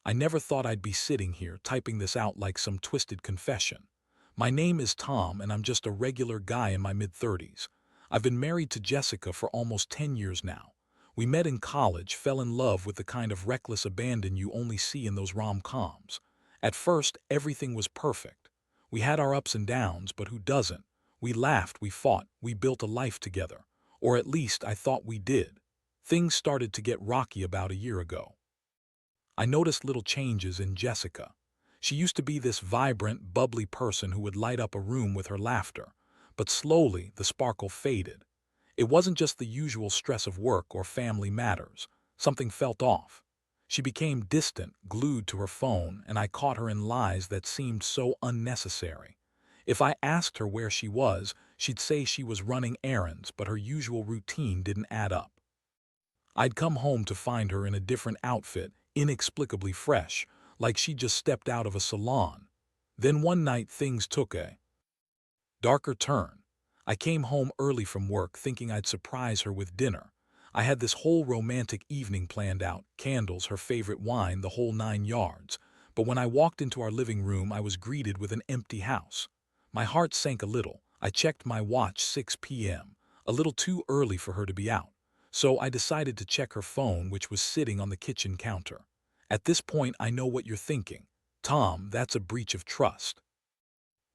I never thought I'd be sitting here typing this out like some twisted confession. My name is Tom, and I'm just a regular guy in my mid-30s. I've been married to Jessica for almost 10 years now. We met in college, fell in love with the kind of reckless abandon you only see in those rom-coms. At first, everything was perfect. We had our ups and downs, but who doesn't? We laughed, we fought, we built a life together. Or at least I thought we did. Things started to get rocky about a year ago. I noticed little changes in Jessica. She used to be this vibrant, bubbly person who would light up a room with her laughter, but slowly the sparkle faded. It wasn't just the usual stress of work or family matters. Something felt off. She became distant, glued to her phone, and I caught her in lies that seemed so unnecessary. If I asked her where she was, she'd say she was running errands, but her usual routine didn't add up. I'd come home to find her in a different outfit, inexplicably fresh, like she just stepped out of a salon. Then one night things took a darker turn. I came home early from work thinking I'd surprise her with dinner. I had this whole romantic evening planned out, candles, her favorite wine, the whole 9 yards. But when I walked into our living room, I was greeted with an empty house. My heart sank a little. I checked my watch, 6 p.m., a little too early for her to be out. So I decided to check her phone, which was sitting on the kitchen counter. At this point, I know what you're thinking. Tom, that's a breach of trust.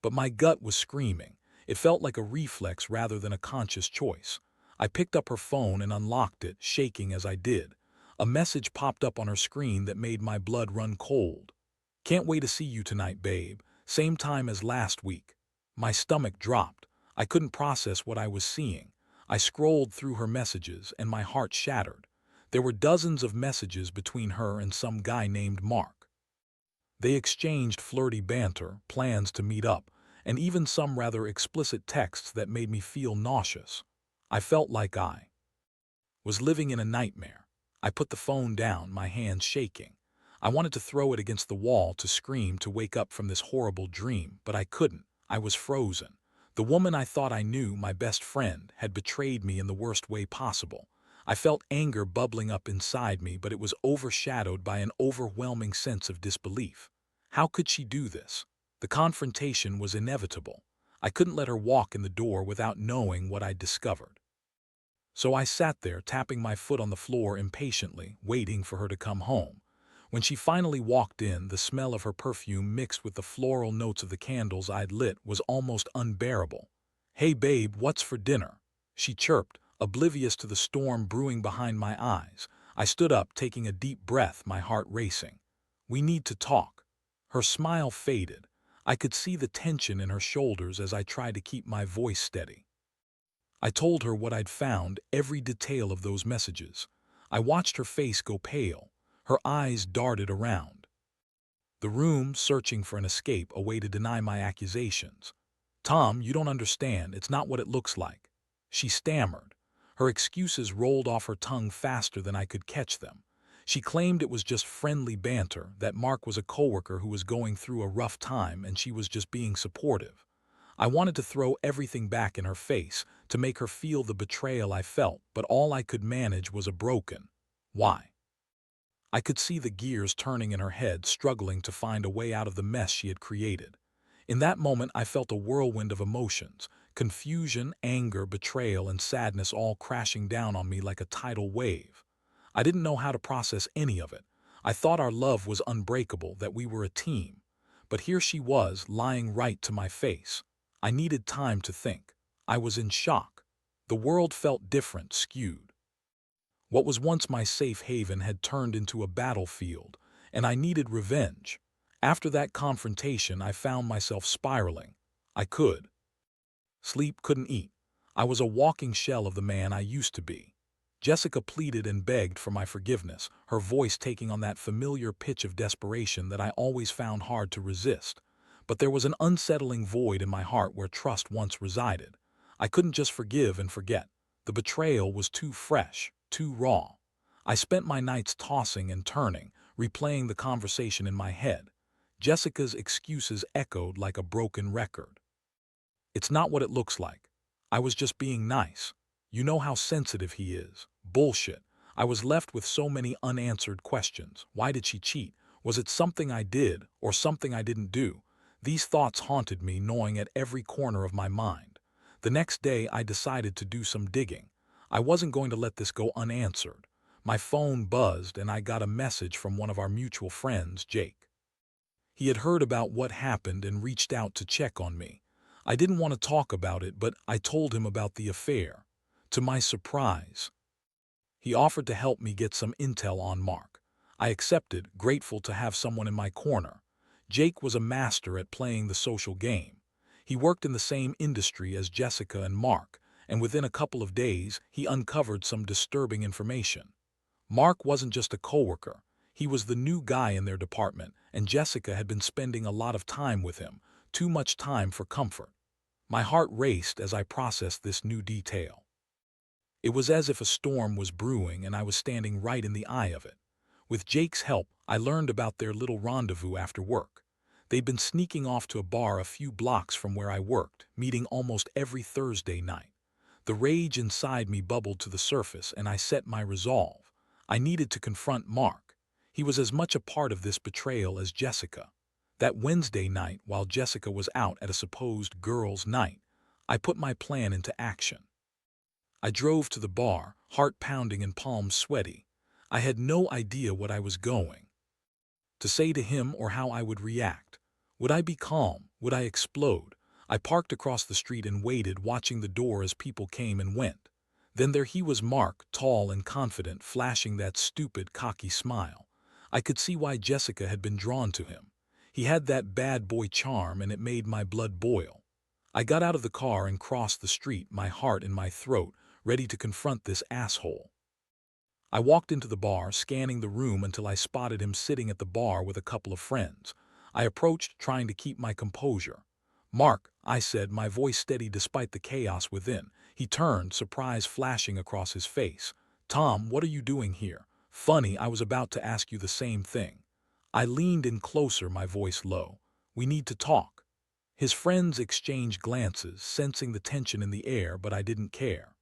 But my gut was screaming. It felt like a reflex rather than a conscious choice. I picked up her phone and unlocked it, shaking as I did. A message popped up on her screen that made my blood run cold. "Can't wait to see you tonight, babe. Same time as last week." My stomach dropped. I couldn't process what I was seeing. I scrolled through her messages and my heart shattered. There were dozens of messages between her and some guy named Mark. They exchanged flirty banter, plans to meet up, and even some rather explicit texts that made me feel nauseous. I felt like I was living in a nightmare. I put the phone down, my hands shaking. I wanted to throw it against the wall, to scream, to wake up from this horrible dream, but I couldn't. I was frozen. The woman I thought I knew, my best friend, had betrayed me in the worst way possible. I felt anger bubbling up inside me, but it was overshadowed by an overwhelming sense of disbelief. How could she do this? The confrontation was inevitable. I couldn't let her walk in the door without knowing what I'd discovered. So I sat there, tapping my foot on the floor impatiently, waiting for her to come home. When she finally walked in, the smell of her perfume mixed with the floral notes of the candles I'd lit was almost unbearable. "Hey babe, what's for dinner?" she chirped, oblivious to the storm brewing behind my eyes. I stood up, taking a deep breath, my heart racing. "We need to talk." Her smile faded. I could see the tension in her shoulders as I tried to keep my voice steady. I told her what I'd found, every detail of those messages. I watched her face go pale. Her eyes darted around the room, searching for an escape, a way to deny my accusations. "Tom, you don't understand. It's not what it looks like," she stammered. Her excuses rolled off her tongue faster than I could catch them. She claimed it was just friendly banter, that Mark was a coworker who was going through a rough time and she was just being supportive. I wanted to throw everything back in her face, to make her feel the betrayal I felt, but all I could manage was a broken "Why?" I could see the gears turning in her head, struggling to find a way out of the mess she had created. In that moment, I felt a whirlwind of emotions, confusion, anger, betrayal, and sadness, all crashing down on me like a tidal wave. I didn't know how to process any of it. I thought our love was unbreakable, that we were a team. But here she was, lying right to my face. I needed time to think. I was in shock. The world felt different, skewed. What was once my safe haven had turned into a battlefield, and I needed revenge. After that confrontation, I found myself spiraling. I could sleep, couldn't eat. I was a walking shell of the man I used to be. Jessica pleaded and begged for my forgiveness, her voice taking on that familiar pitch of desperation that I always found hard to resist. But there was an unsettling void in my heart where trust once resided. I couldn't just forgive and forget. The betrayal was too fresh, too raw. I spent my nights tossing and turning, replaying the conversation in my head. Jessica's excuses echoed like a broken record. "It's not what it looks like. I was just being nice. You know how sensitive he is." Bullshit. I was left with so many unanswered questions. Why did she cheat? Was it something I did or something I didn't do? These thoughts haunted me, gnawing at every corner of my mind. The next day, I decided to do some digging. I wasn't going to let this go unanswered. My phone buzzed and I got a message from one of our mutual friends, Jake. He had heard about what happened and reached out to check on me. I didn't want to talk about it, but I told him about the affair. To my surprise, he offered to help me get some intel on Mark. I accepted, grateful to have someone in my corner. Jake was a master at playing the social game. He worked in the same industry as Jessica and Mark, and within a couple of days, he uncovered some disturbing information. Mark wasn't just a coworker. He was the new guy in their department, and Jessica had been spending a lot of time with him, too much time for comfort. My heart raced as I processed this new detail. It was as if a storm was brewing and I was standing right in the eye of it. With Jake's help, I learned about their little rendezvous after work. They'd been sneaking off to a bar a few blocks from where I worked, meeting almost every Thursday night. The rage inside me bubbled to the surface, and I set my resolve. I needed to confront Mark. He was as much a part of this betrayal as Jessica. That Wednesday night, while Jessica was out at a supposed girls' night, I put my plan into action. I drove to the bar, heart pounding and palms sweaty. I had no idea what I was going to say to him or how I would react. Would I be calm? Would I explode? I parked across the street and waited, watching the door as people came and went. Then there he was, Mark, tall and confident, flashing that stupid, cocky smile. I could see why Jessica had been drawn to him. He had that bad boy charm, and it made my blood boil. I got out of the car and crossed the street, my heart in my throat, ready to confront this asshole. I walked into the bar, scanning the room until I spotted him sitting at the bar with a couple of friends. I approached, trying to keep my composure. "Mark," I said, my voice steady despite the chaos within. He turned, surprise flashing across his face. "Tom, what are you doing here?" "Funny, I was about to ask you the same thing." I leaned in closer, my voice low. "We need to talk." His friends exchanged glances, sensing the tension in the air, but I didn't care.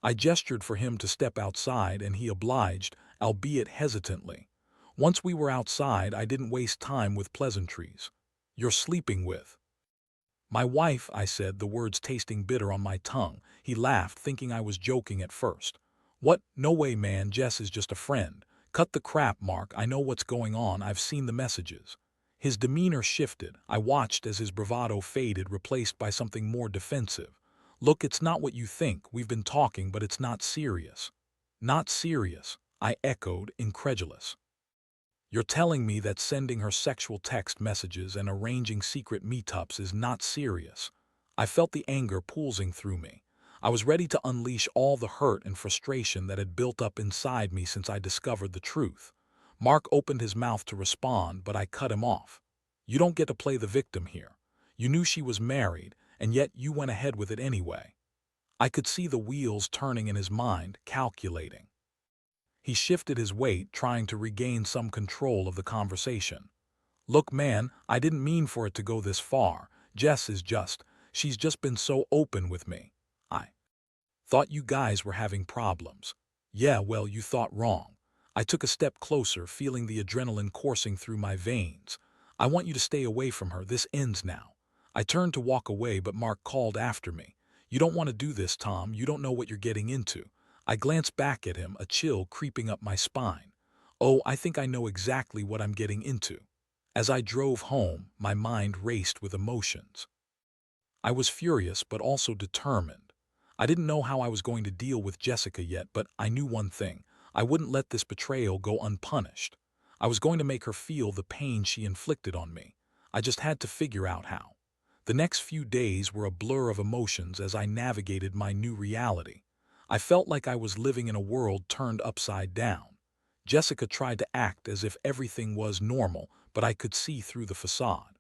I gestured for him to step outside, and he obliged, albeit hesitantly. Once we were outside, I didn't waste time with pleasantries. "You're sleeping with—" "My wife," I said, the words tasting bitter on my tongue. He laughed, thinking I was joking at first. "What? No way, man. Jess is just a friend." "Cut the crap, Mark. I know what's going on. I've seen the messages." His demeanor shifted. I watched as his bravado faded, replaced by something more defensive. "Look, it's not what you think. We've been talking, but it's not serious." "Not serious?" I echoed, incredulous. "You're telling me that sending her sexual text messages and arranging secret meetups is not serious?" I felt the anger pulsing through me. I was ready to unleash all the hurt and frustration that had built up inside me since I discovered the truth. Mark opened his mouth to respond, but I cut him off. "You don't get to play the victim here. You knew she was married, and yet you went ahead with it anyway." I could see the wheels turning in his mind, calculating. He shifted his weight, trying to regain some control of the conversation. "Look, man, I didn't mean for it to go this far. She's just been so open with me. I thought you guys were having problems." "Yeah, well, you thought wrong." I took a step closer, feeling the adrenaline coursing through my veins. "I want you to stay away from her. This ends now." I turned to walk away, but Mark called after me. "You don't want to do this, Tom. You don't know what you're getting into." I glanced back at him, a chill creeping up my spine. "Oh, I think I know exactly what I'm getting into." As I drove home, my mind raced with emotions. I was furious, but also determined. I didn't know how I was going to deal with Jessica yet, but I knew one thing. I wouldn't let this betrayal go unpunished. I was going to make her feel the pain she inflicted on me. I just had to figure out how. The next few days were a blur of emotions as I navigated my new reality. I felt like I was living in a world turned upside down. Jessica tried to act as if everything was normal, but I could see through the facade.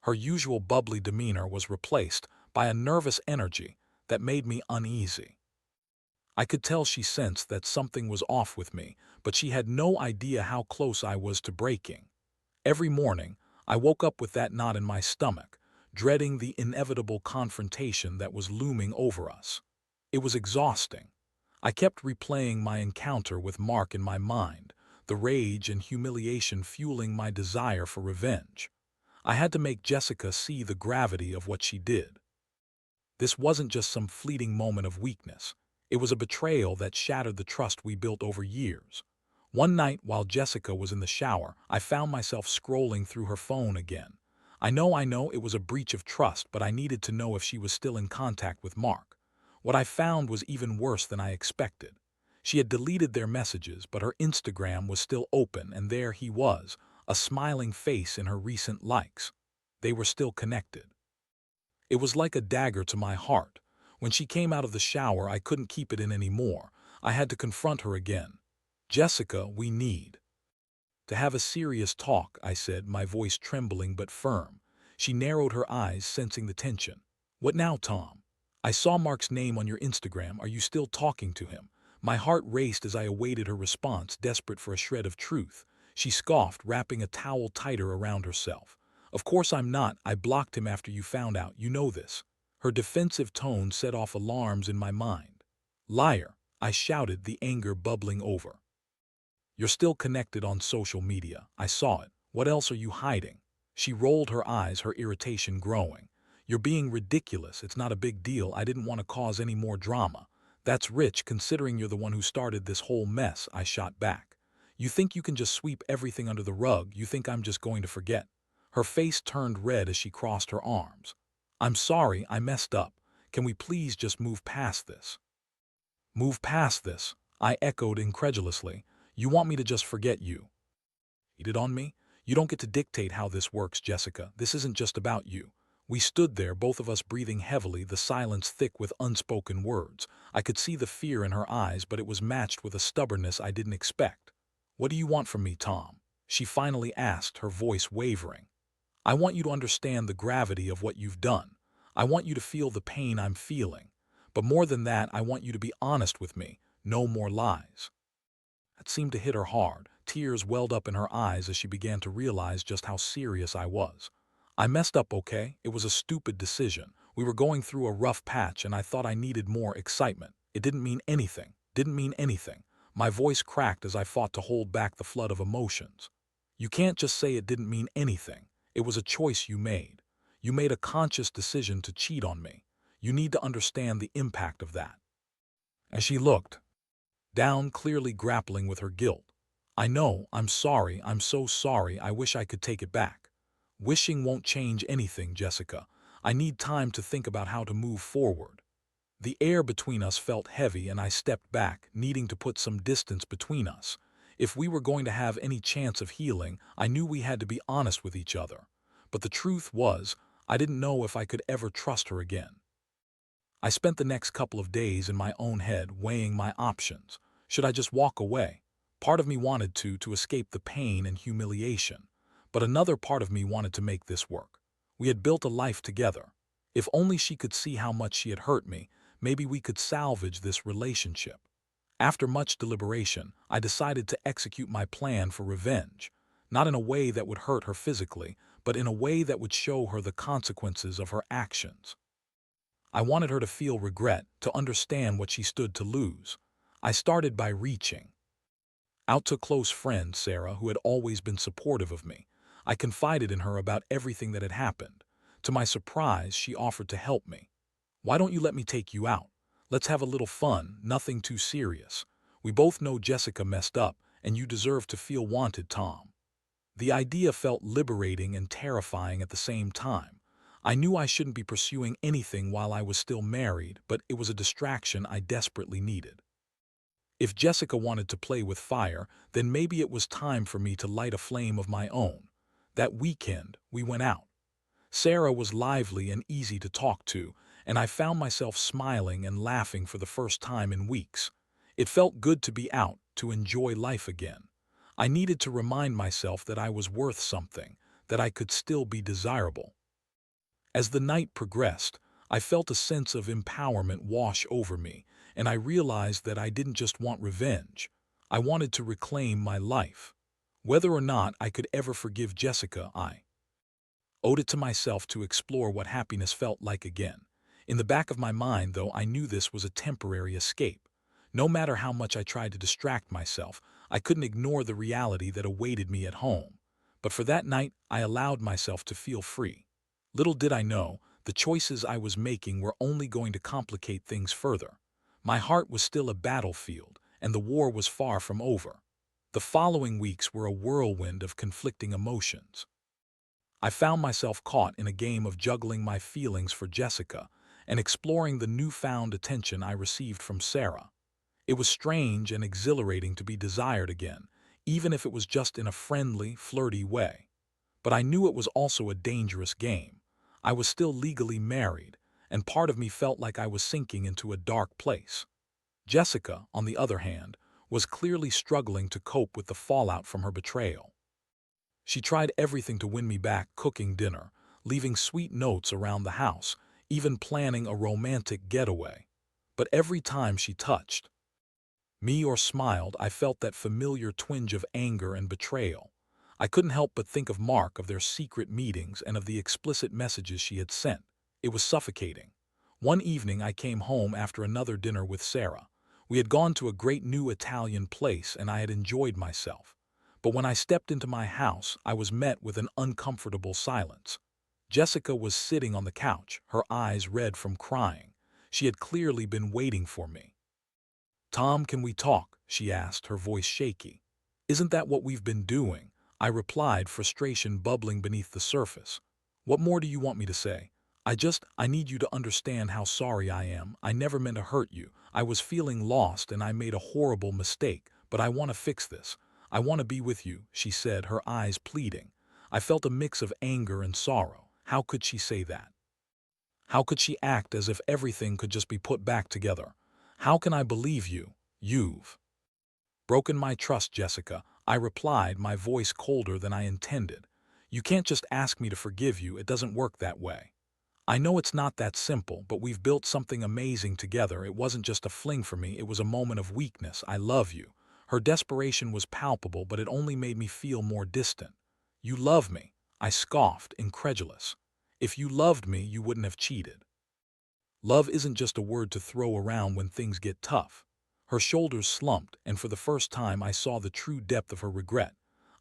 Her usual bubbly demeanor was replaced by a nervous energy that made me uneasy. I could tell she sensed that something was off with me, but she had no idea how close I was to breaking. Every morning, I woke up with that knot in my stomach, dreading the inevitable confrontation that was looming over us. It was exhausting. I kept replaying my encounter with Mark in my mind, the rage and humiliation fueling my desire for revenge. I had to make Jessica see the gravity of what she did. This wasn't just some fleeting moment of weakness. It was a betrayal that shattered the trust we built over years. One night, while Jessica was in the shower, I found myself scrolling through her phone again. I know it was a breach of trust, but I needed to know if she was still in contact with Mark. What I found was even worse than I expected. She had deleted their messages, but her Instagram was still open, and there he was, a smiling face in her recent likes. They were still connected. It was like a dagger to my heart. When she came out of the shower, I couldn't keep it in anymore. I had to confront her again. Jessica, we need to have a serious talk, I said, my voice trembling but firm. She narrowed her eyes, sensing the tension. What now, Tom? I saw Mark's name on your Instagram. Are you still talking to him? My heart raced as I awaited her response, desperate for a shred of truth. She scoffed, wrapping a towel tighter around herself. Of course I'm not. I blocked him after you found out. You know this. Her defensive tone set off alarms in my mind. Liar, I shouted, the anger bubbling over. You're still connected on social media. I saw it. What else are you hiding? She rolled her eyes, her irritation growing. You're being ridiculous. It's not a big deal. I didn't want to cause any more drama. That's rich, considering you're the one who started this whole mess, I shot back. You think you can just sweep everything under the rug? You think I'm just going to forget? Her face turned red as she crossed her arms. I'm sorry, I messed up. Can we please just move past this? Move past this, I echoed incredulously. You want me to just forget you? Eat it on me? You don't get to dictate how this works, Jessica. This isn't just about you. We stood there, both of us breathing heavily, the silence thick with unspoken words. I could see the fear in her eyes, but it was matched with a stubbornness I didn't expect. What do you want from me, Tom? She finally asked, her voice wavering. I want you to understand the gravity of what you've done. I want you to feel the pain I'm feeling. But more than that, I want you to be honest with me. No more lies. That seemed to hit her hard. Tears welled up in her eyes as she began to realize just how serious I was. I messed up, okay? It was a stupid decision. We were going through a rough patch and I thought I needed more excitement. It didn't mean anything. Didn't mean anything. My voice cracked as I fought to hold back the flood of emotions. You can't just say it didn't mean anything. It was a choice you made. You made a conscious decision to cheat on me. You need to understand the impact of that. As she looked down, clearly grappling with her guilt. I know, I'm sorry, I'm so sorry, I wish I could take it back. Wishing won't change anything, Jessica. I need time to think about how to move forward. The air between us felt heavy and I stepped back, needing to put some distance between us. If we were going to have any chance of healing, I knew we had to be honest with each other. But the truth was, I didn't know if I could ever trust her again. I spent the next couple of days in my own head, weighing my options. Should I just walk away? Part of me wanted to escape the pain and humiliation. But another part of me wanted to make this work. We had built a life together. If only she could see how much she had hurt me, maybe we could salvage this relationship. After much deliberation, I decided to execute my plan for revenge. Not in a way that would hurt her physically, but in a way that would show her the consequences of her actions. I wanted her to feel regret, to understand what she stood to lose. I started by reaching out to close friend Sarah, who had always been supportive of me. I confided in her about everything that had happened. To my surprise, she offered to help me. Why don't you let me take you out? Let's have a little fun, nothing too serious. We both know Jessica messed up, and you deserve to feel wanted, Tom. The idea felt liberating and terrifying at the same time. I knew I shouldn't be pursuing anything while I was still married, but it was a distraction I desperately needed. If Jessica wanted to play with fire, then maybe it was time for me to light a flame of my own. That weekend, we went out. Sarah was lively and easy to talk to, and I found myself smiling and laughing for the first time in weeks. It felt good to be out, to enjoy life again. I needed to remind myself that I was worth something, that I could still be desirable. As the night progressed, I felt a sense of empowerment wash over me, and I realized that I didn't just want revenge. I wanted to reclaim my life. Whether or not I could ever forgive Jessica, I owed it to myself to explore what happiness felt like again. In the back of my mind, though, I knew this was a temporary escape. No matter how much I tried to distract myself, I couldn't ignore the reality that awaited me at home. But for that night, I allowed myself to feel free. Little did I know, the choices I was making were only going to complicate things further. My heart was still a battlefield, and the war was far from over. The following weeks were a whirlwind of conflicting emotions. I found myself caught in a game of juggling my feelings for Jessica and exploring the newfound attention I received from Sarah. It was strange and exhilarating to be desired again, even if it was just in a friendly, flirty way. But I knew it was also a dangerous game. I was still legally married, and part of me felt like I was sinking into a dark place. Jessica, on the other hand, was clearly struggling to cope with the fallout from her betrayal. She tried everything to win me back, cooking dinner, leaving sweet notes around the house, even planning a romantic getaway. But every time she touched me or smiled, I felt that familiar twinge of anger and betrayal. I couldn't help but think of Mark, of their secret meetings, and of the explicit messages she had sent. It was suffocating. One evening I came home after another dinner with Sarah. We had gone to a great new Italian place and I had enjoyed myself. But when I stepped into my house, I was met with an uncomfortable silence. Jessica was sitting on the couch, her eyes red from crying. She had clearly been waiting for me. "Tom, can we talk?" she asked, her voice shaky. "Isn't that what we've been doing?" I replied, frustration bubbling beneath the surface. "What more do you want me to say? I need you to understand how sorry I am. I never meant to hurt you. I was feeling lost and I made a horrible mistake, but I want to fix this. I want to be with you," she said, her eyes pleading. I felt a mix of anger and sorrow. How could she say that? How could she act as if everything could just be put back together? How can I believe you? You've broken my trust, Jessica, I replied, my voice colder than I intended. You can't just ask me to forgive you. It doesn't work that way. I know it's not that simple, but we've built something amazing together. It wasn't just a fling for me. It was a moment of weakness. I love you. Her desperation was palpable, but it only made me feel more distant. You love me, I scoffed, incredulous. If you loved me, you wouldn't have cheated. Love isn't just a word to throw around when things get tough. Her shoulders slumped, and for the first time I saw the true depth of her regret.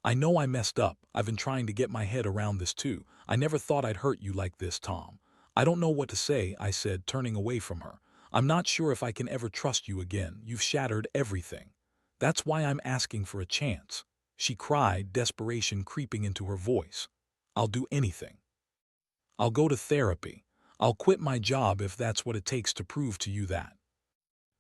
I know I messed up. I've been trying to get my head around this too. I never thought I'd hurt you like this, Tom. I don't know what to say, I said, turning away from her. I'm not sure if I can ever trust you again. You've shattered everything. That's why I'm asking for a chance. She cried, desperation creeping into her voice. I'll do anything. I'll go to therapy. I'll quit my job if that's what it takes to prove to you that.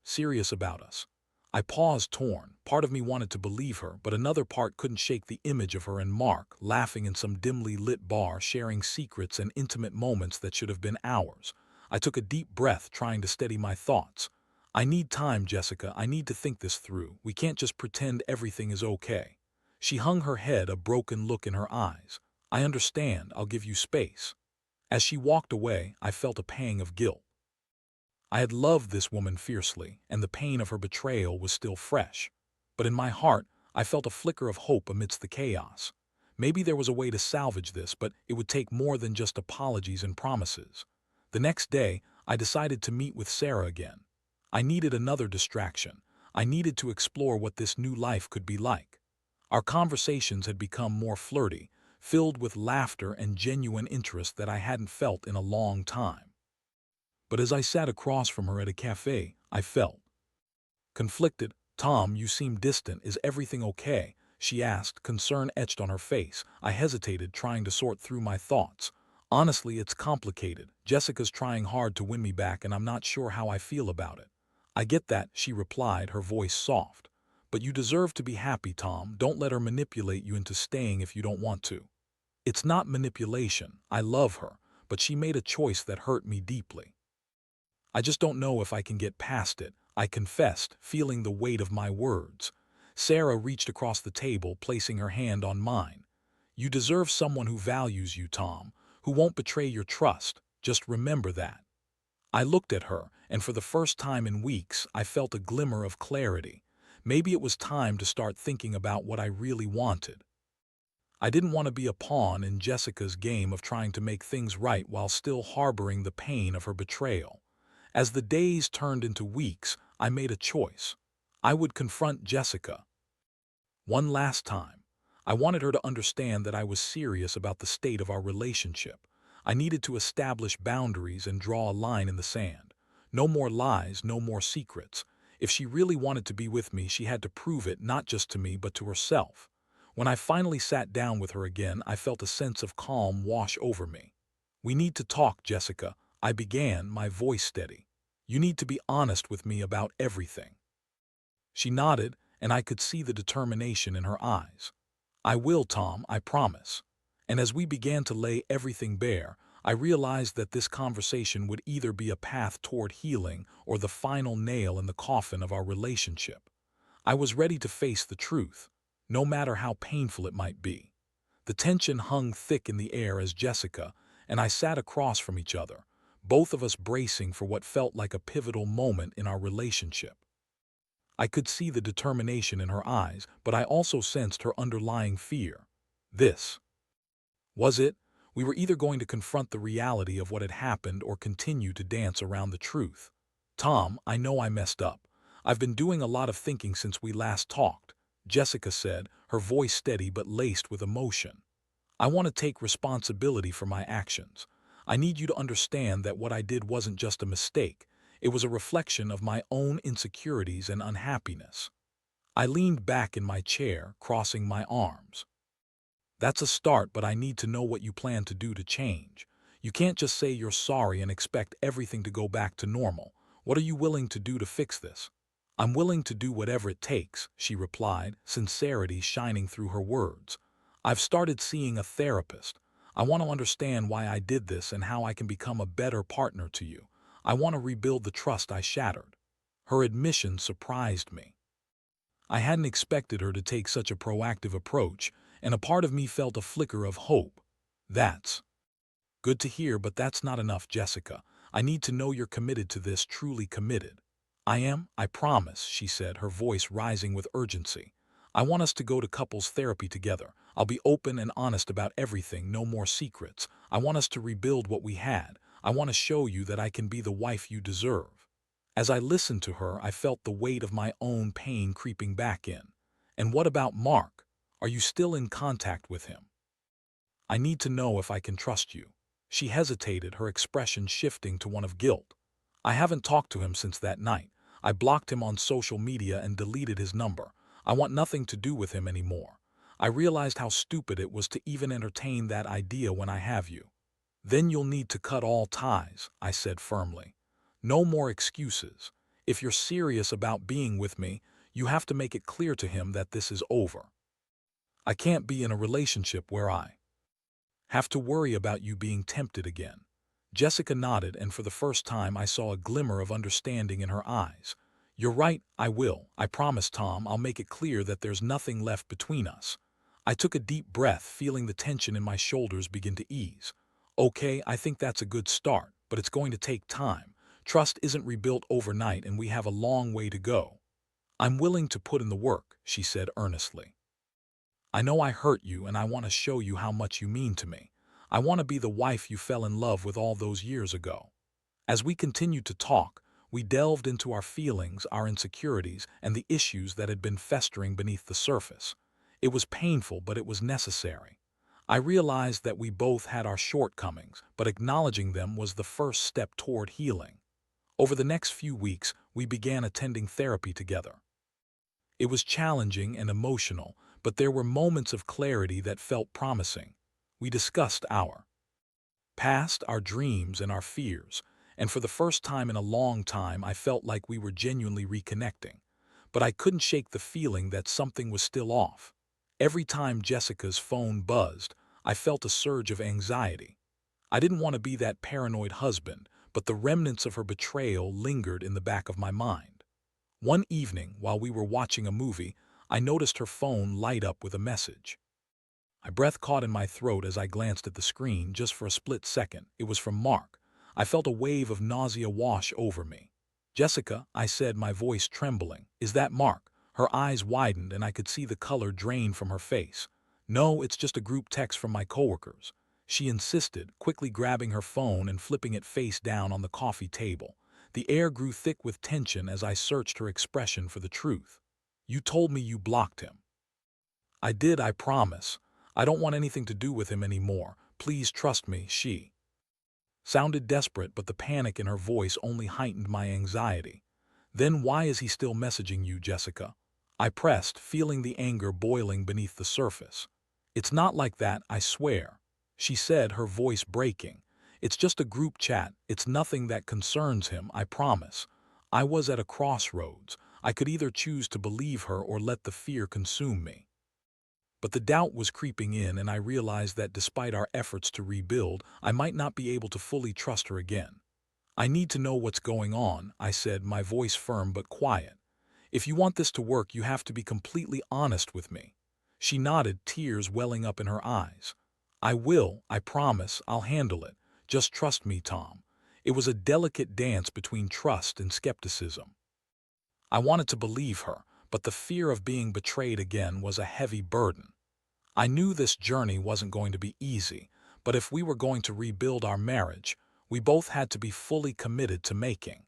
Serious about us. I paused, torn. Part of me wanted to believe her, but another part couldn't shake the image of her and Mark, laughing in some dimly lit bar, sharing secrets and intimate moments that should have been ours. I took a deep breath, trying to steady my thoughts. I need time, Jessica. I need to think this through. We can't just pretend everything is okay. She hung her head, a broken look in her eyes. I understand. I'll give you space. As she walked away, I felt a pang of guilt. I had loved this woman fiercely, and the pain of her betrayal was still fresh. But in my heart, I felt a flicker of hope amidst the chaos. Maybe there was a way to salvage this, but it would take more than just apologies and promises. The next day, I decided to meet with Sarah again. I needed another distraction. I needed to explore what this new life could be like. Our conversations had become more flirty, filled with laughter and genuine interest that I hadn't felt in a long time. But as I sat across from her at a cafe, I felt conflicted. "Tom, you seem distant. Is everything okay?" she asked, concern etched on her face. I hesitated, trying to sort through my thoughts. "Honestly, it's complicated. Jessica's trying hard to win me back, and I'm not sure how I feel about it." "I get that," she replied, her voice soft. "But you deserve to be happy, Tom. Don't let her manipulate you into staying if you don't want to." "It's not manipulation. I love her, but she made a choice that hurt me deeply. I just don't know if I can get past it," I confessed, feeling the weight of my words. Sarah reached across the table, placing her hand on mine. "You deserve someone who values you, Tom, who won't betray your trust. Just remember that." I looked at her, and for the first time in weeks, I felt a glimmer of clarity. Maybe it was time to start thinking about what I really wanted. I didn't want to be a pawn in Jessica's game of trying to make things right while still harboring the pain of her betrayal. As the days turned into weeks, I made a choice. I would confront Jessica. One last time. I wanted her to understand that I was serious about the state of our relationship. I needed to establish boundaries and draw a line in the sand. No more lies, no more secrets. If she really wanted to be with me, she had to prove it not just to me but to herself. When I finally sat down with her again, I felt a sense of calm wash over me. "We need to talk, Jessica," I began, my voice steady. "You need to be honest with me about everything." She nodded, and I could see the determination in her eyes. "I will, Tom, I promise." And as we began to lay everything bare, I realized that this conversation would either be a path toward healing or the final nail in the coffin of our relationship. I was ready to face the truth, no matter how painful it might be. The tension hung thick in the air as Jessica and I sat across from each other, both of us bracing for what felt like a pivotal moment in our relationship. I could see the determination in her eyes, but I also sensed her underlying fear. This was it. We were either going to confront the reality of what had happened or continue to dance around the truth. "Tom, I know I messed up. I've been doing a lot of thinking since we last talked," Jessica said, her voice steady but laced with emotion. "I want to take responsibility for my actions. I need you to understand that what I did wasn't just a mistake. It was a reflection of my own insecurities and unhappiness." I leaned back in my chair, crossing my arms. "That's a start, but I need to know what you plan to do to change. You can't just say you're sorry and expect everything to go back to normal. What are you willing to do to fix this?" "I'm willing to do whatever it takes," she replied, sincerity shining through her words. "I've started seeing a therapist. I want to understand why I did this and how I can become a better partner to you. I want to rebuild the trust I shattered." Her admission surprised me. I hadn't expected her to take such a proactive approach, and a part of me felt a flicker of hope. "That's good to hear, but that's not enough, Jessica. I need to know you're committed to this, truly committed." "I am, I promise," she said, her voice rising with urgency. "I want us to go to couples therapy together. I'll be open and honest about everything, no more secrets. I want us to rebuild what we had. I want to show you that I can be the wife you deserve." As I listened to her, I felt the weight of my own pain creeping back in. "And what about Mark? Are you still in contact with him? I need to know if I can trust you." She hesitated, her expression shifting to one of guilt. "I haven't talked to him since that night. I blocked him on social media and deleted his number. I want nothing to do with him anymore. I realized how stupid it was to even entertain that idea when I have you." "Then you'll need to cut all ties," I said firmly. "No more excuses. If you're serious about being with me, you have to make it clear to him that this is over. I can't be in a relationship where I have to worry about you being tempted again." Jessica nodded, and for the first time I saw a glimmer of understanding in her eyes. "You're right, I will. I promise, Tom, I'll make it clear that there's nothing left between us." I took a deep breath, feeling the tension in my shoulders begin to ease. "Okay, I think that's a good start, but it's going to take time. Trust isn't rebuilt overnight, and we have a long way to go." "I'm willing to put in the work," she said earnestly. "I know I hurt you, and I want to show you how much you mean to me. I want to be the wife you fell in love with all those years ago." As we continued to talk, we delved into our feelings, our insecurities, and the issues that had been festering beneath the surface. It was painful, but it was necessary. I realized that we both had our shortcomings, but acknowledging them was the first step toward healing. Over the next few weeks, we began attending therapy together. It was challenging and emotional, but there were moments of clarity that felt promising. We discussed our past, our dreams, and our fears, and for the first time in a long time I felt like we were genuinely reconnecting. But I couldn't shake the feeling that something was still off. Every time Jessica's phone buzzed, I felt a surge of anxiety. I didn't want to be that paranoid husband, but the remnants of her betrayal lingered in the back of my mind. One evening, while we were watching a movie, I noticed her phone light up with a message. My breath caught in my throat as I glanced at the screen just for a split second. It was from Mark. I felt a wave of nausea wash over me. "Jessica," I said, my voice trembling, "is that Mark?" Her eyes widened and I could see the color drain from her face. "No, it's just a group text from my coworkers," she insisted, quickly grabbing her phone and flipping it face down on the coffee table. The air grew thick with tension as I searched her expression for the truth. "You told me you blocked him." I did, I promise. I don't want anything to do with him anymore. Please trust me, she sounded desperate, but the panic in her voice only heightened my anxiety. Then why is he still messaging you, Jessica? I pressed, feeling the anger boiling beneath the surface. It's not like that, I swear, she said, her voice breaking. It's just a group chat. It's nothing that concerns him, I promise. I was at a crossroads. I could either choose to believe her or let the fear consume me. But the doubt was creeping in, and I realized that despite our efforts to rebuild, I might not be able to fully trust her again. I need to know what's going on, I said, my voice firm but quiet. If you want this to work, you have to be completely honest with me. She nodded, tears welling up in her eyes. I will, I promise, I'll handle it. Just trust me, Tom. It was a delicate dance between trust and skepticism. I wanted to believe her, but the fear of being betrayed again was a heavy burden. I knew this journey wasn't going to be easy, but if we were going to rebuild our marriage, we both had to be fully committed to making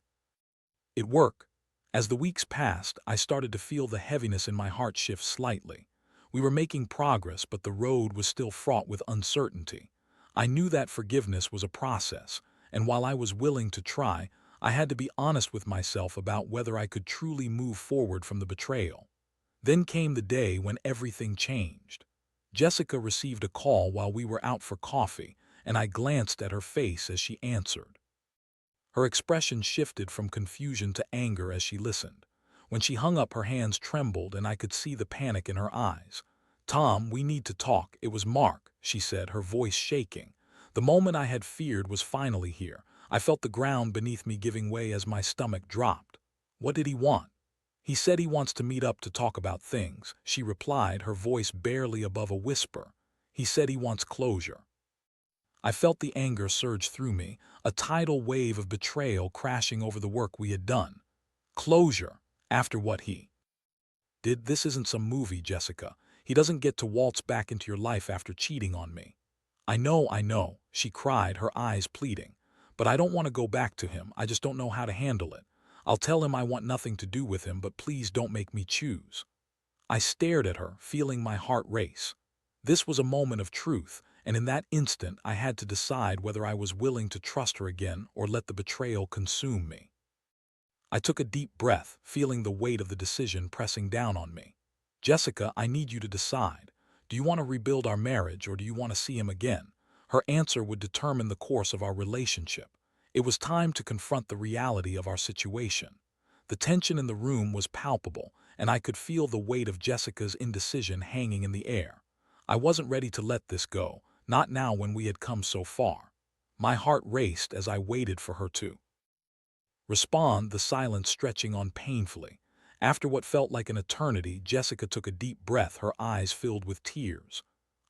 it work. As the weeks passed, I started to feel the heaviness in my heart shift slightly. We were making progress, but the road was still fraught with uncertainty. I knew that forgiveness was a process, and while I was willing to try, I had to be honest with myself about whether I could truly move forward from the betrayal. Then came the day when everything changed. Jessica received a call while we were out for coffee, and I glanced at her face as she answered. Her expression shifted from confusion to anger as she listened. When she hung up, her hands trembled, and I could see the panic in her eyes. Tom, we need to talk. It was Mark, she said, her voice shaking. The moment I had feared was finally here. I felt the ground beneath me giving way as my stomach dropped. What did he want? He said he wants to meet up to talk about things, she replied, her voice barely above a whisper. He said he wants closure. I felt the anger surge through me, a tidal wave of betrayal crashing over the work we had done. Closure, after what he did. This isn't some movie, Jessica. He doesn't get to waltz back into your life after cheating on me. I know, she cried, her eyes pleading. But I don't want to go back to him. I just don't know how to handle it. I'll tell him I want nothing to do with him, but please don't make me choose. I stared at her, feeling my heart race. This was a moment of truth, and in that instant I had to decide whether I was willing to trust her again or let the betrayal consume me. I took a deep breath, feeling the weight of the decision pressing down on me. Jessica, I need you to decide. Do you want to rebuild our marriage or do you want to see him again? Her answer would determine the course of our relationship. It was time to confront the reality of our situation. The tension in the room was palpable, and I could feel the weight of Jessica's indecision hanging in the air. I wasn't ready to let this go, not now when we had come so far. My heart raced as I waited for her to respond, the silence stretching on painfully. After what felt like an eternity, Jessica took a deep breath, her eyes filled with tears.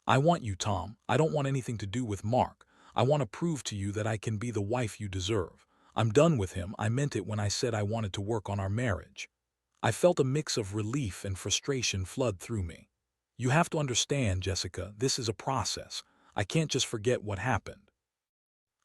I want you, Tom. I don't want anything to do with Mark. I want to prove to you that I can be the wife you deserve. I'm done with him. I meant it when I said I wanted to work on our marriage. I felt a mix of relief and frustration flood through me. You have to understand, Jessica, this is a process. I can't just forget what happened.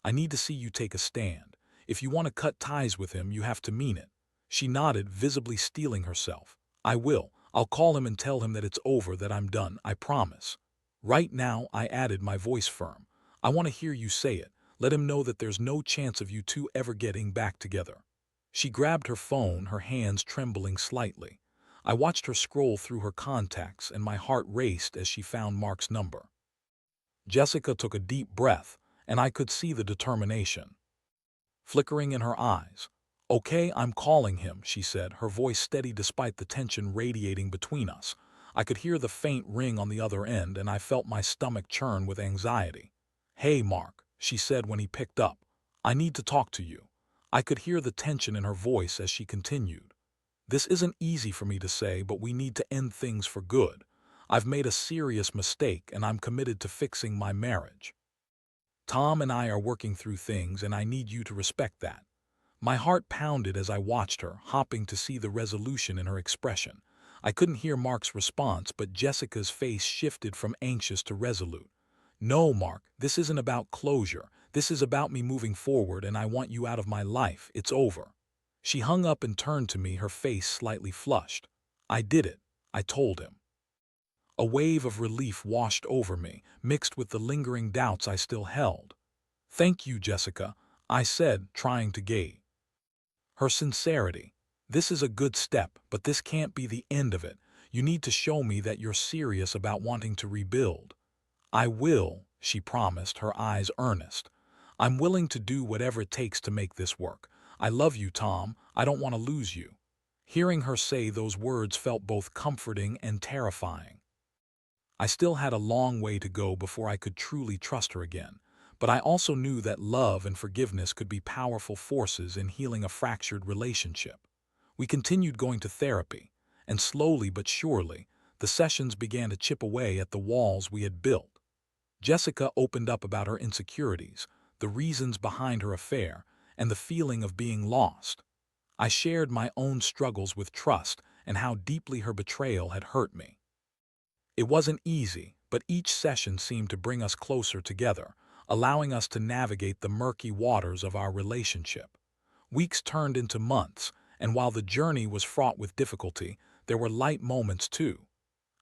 I need to see you take a stand. If you want to cut ties with him, you have to mean it. She nodded, visibly steeling herself. I will. I'll call him and tell him that it's over, that I'm done, I promise. Right now, I added, my voice firm. I want to hear you say it. Let him know that there's no chance of you two ever getting back together. She grabbed her phone, her hands trembling slightly. I watched her scroll through her contacts, and my heart raced as she found Mark's number. Jessica took a deep breath, and I could see the determination flickering in her eyes. Okay, I'm calling him, she said, her voice steady despite the tension radiating between us. I could hear the faint ring on the other end, and I felt my stomach churn with anxiety. Hey, Mark, she said when he picked up. I need to talk to you. I could hear the tension in her voice as she continued. This isn't easy for me to say, but we need to end things for good. I've made a serious mistake, and I'm committed to fixing my marriage. Tom and I are working through things, and I need you to respect that. My heart pounded as I watched her, hoping to see the resolution in her expression. I couldn't hear Mark's response, but Jessica's face shifted from anxious to resolute. No, Mark, this isn't about closure. This is about me moving forward, and I want you out of my life. It's over. She hung up and turned to me, her face slightly flushed. I did it, I told him. A wave of relief washed over me, mixed with the lingering doubts I still held. "Thank you, Jessica," I said, trying to gauge her sincerity. "This is a good step, but this can't be the end of it. You need to show me that you're serious about wanting to rebuild." "I will," she promised, her eyes earnest. "I'm willing to do whatever it takes to make this work. I love you, Tom. I don't want to lose you." Hearing her say those words felt both comforting and terrifying. I still had a long way to go before I could truly trust her again, but I also knew that love and forgiveness could be powerful forces in healing a fractured relationship. We continued going to therapy, and slowly but surely, the sessions began to chip away at the walls we had built. Jessica opened up about her insecurities, the reasons behind her affair, and the feeling of being lost. I shared my own struggles with trust and how deeply her betrayal had hurt me. It wasn't easy, but each session seemed to bring us closer together, allowing us to navigate the murky waters of our relationship. Weeks turned into months, and while the journey was fraught with difficulty, there were light moments too.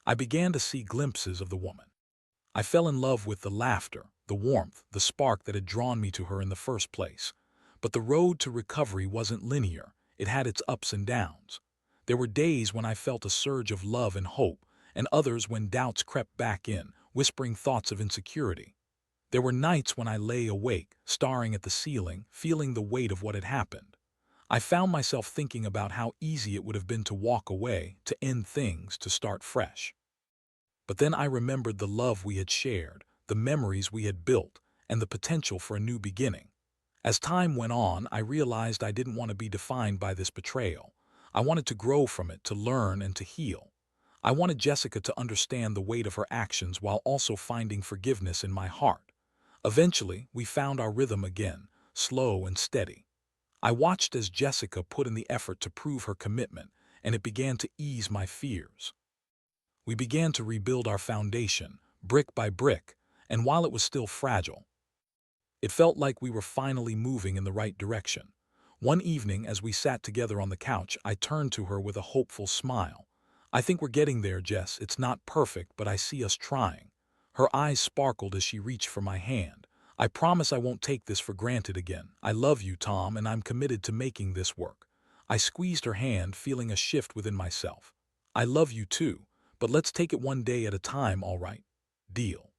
I began to see glimpses of the woman. I fell in love with the laughter, the warmth, the spark that had drawn me to her in the first place. But the road to recovery wasn't linear. It had its ups and downs. There were days when I felt a surge of love and hope, and others when doubts crept back in, whispering thoughts of insecurity. There were nights when I lay awake, staring at the ceiling, feeling the weight of what had happened. I found myself thinking about how easy it would have been to walk away, to end things, to start fresh. But then I remembered the love we had shared, the memories we had built, and the potential for a new beginning. As time went on, I realized I didn't want to be defined by this betrayal. I wanted to grow from it, to learn and to heal. I wanted Jessica to understand the weight of her actions while also finding forgiveness in my heart. Eventually, we found our rhythm again, slow and steady. I watched as Jessica put in the effort to prove her commitment, and it began to ease my fears. We began to rebuild our foundation, brick by brick, and while it was still fragile, it felt like we were finally moving in the right direction. One evening, as we sat together on the couch, I turned to her with a hopeful smile. "I think we're getting there, Jess. It's not perfect, but I see us trying." Her eyes sparkled as she reached for my hand. "I promise I won't take this for granted again. I love you, Tom, and I'm committed to making this work." I squeezed her hand, feeling a shift within myself. "I love you too, but let's take it one day at a time, all right? Deal."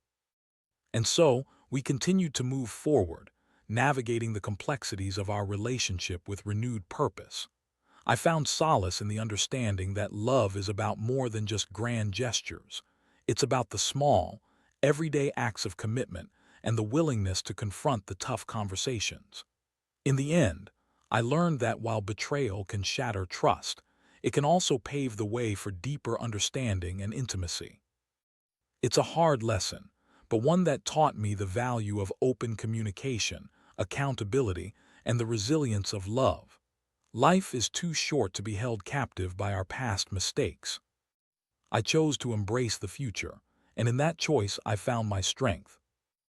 And so, we continued to move forward, navigating the complexities of our relationship with renewed purpose. I found solace in the understanding that love is about more than just grand gestures. It's about the small, everyday acts of commitment and the willingness to confront the tough conversations. In the end, I learned that while betrayal can shatter trust, it can also pave the way for deeper understanding and intimacy. It's a hard lesson, but one that taught me the value of open communication, accountability, and the resilience of love. Life is too short to be held captive by our past mistakes. I chose to embrace the future, and in that choice I found my strength.